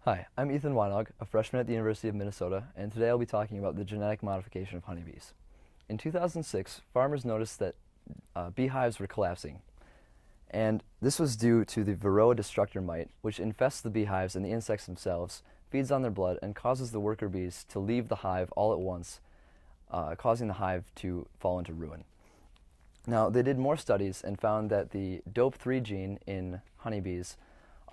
Hi, I'm Ethan Weinog, a freshman at the University of Minnesota, and today I'll be talking about the genetic modification of honeybees. In 2006, farmers noticed that beehives were collapsing, and this was due to the Varroa destructor mite, which infests the beehives and the insects themselves, feeds on their blood, and causes the worker bees to leave the hive all at once, causing the hive to fall into ruin. Now, they did more studies and found that the DOPE3 gene in honeybees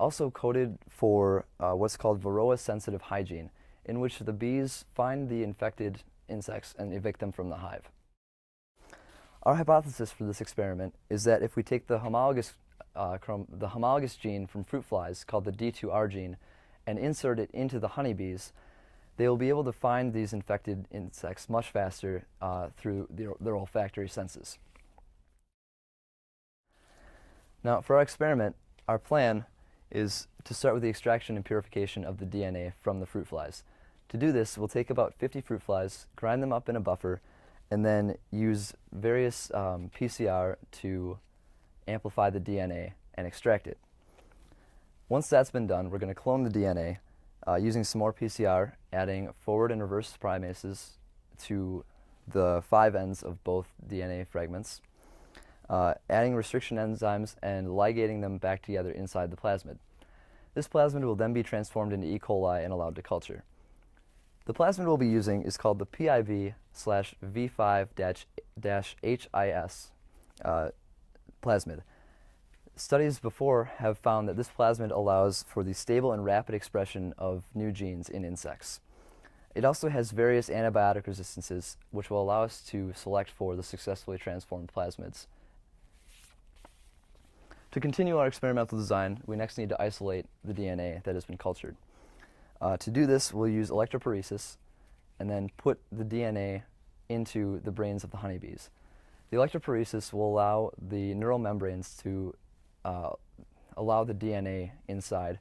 also coded for what's called Varroa-sensitive hygiene, in which the bees find the infected insects and evict them from the hive. Our hypothesis for this experiment is that if we take the homologous gene from fruit flies, called the D2R gene, and insert it into the honeybees, they will be able to find these infected insects much faster through their olfactory senses. Now, for our experiment, our plan is to start with the extraction and purification of the DNA from the fruit flies. To do this, we'll take about 50 fruit flies, grind them up in a buffer, and then use various PCR to amplify the DNA and extract it. Once that's been done, we're going to clone the DNA using some more PCR, adding forward and reverse primases to the 5 ends of both DNA fragments, adding restriction enzymes and ligating them back together inside the plasmid. This plasmid will then be transformed into E. coli and allowed to culture. The plasmid we'll be using is called the PIV/V5-HIS plasmid. Studies before have found that this plasmid allows for the stable and rapid expression of new genes in insects. It also has various antibiotic resistances, which will allow us to select for the successfully transformed plasmids. To continue our experimental design, we next need to isolate the DNA that has been cultured. To do this, we'll use electrophoresis and then put the DNA into the brains of the honeybees. The electrophoresis will allow the neural membranes to allow the DNA inside,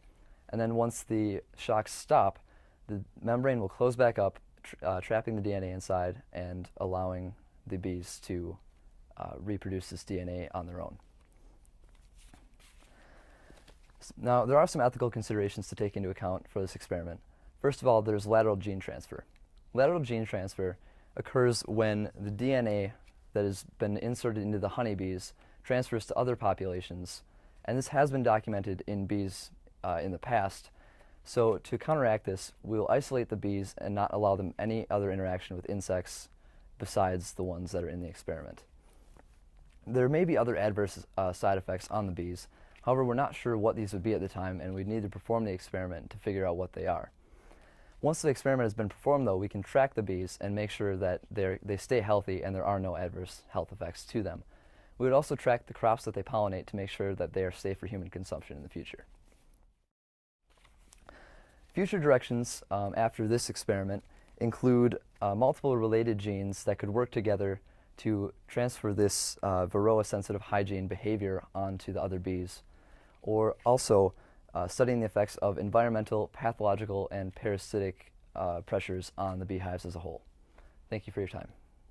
and then once the shocks stop, the membrane will close back up, trapping the DNA inside and allowing the bees to reproduce this DNA on their own. Now, there are some ethical considerations to take into account for this experiment. First of all, there's lateral gene transfer. Lateral gene transfer occurs when the DNA that has been inserted into the honeybees transfers to other populations, and this has been documented in bees in the past. So to counteract this, we'll isolate the bees and not allow them any other interaction with insects besides the ones that are in the experiment. There may be other adverse side effects on the bees. However, we're not sure what these would be at the time, and we'd need to perform the experiment to figure out what they are. Once the experiment has been performed, though, we can track the bees and make sure that they stay healthy and there are no adverse health effects to them. We would also track the crops that they pollinate to make sure that they are safe for human consumption in the future. Future directions after this experiment include multiple related genes that could work together to transfer this Varroa-sensitive hygiene behavior onto the other bees, or also studying the effects of environmental, pathological, and parasitic pressures on the beehives as a whole. Thank you for your time.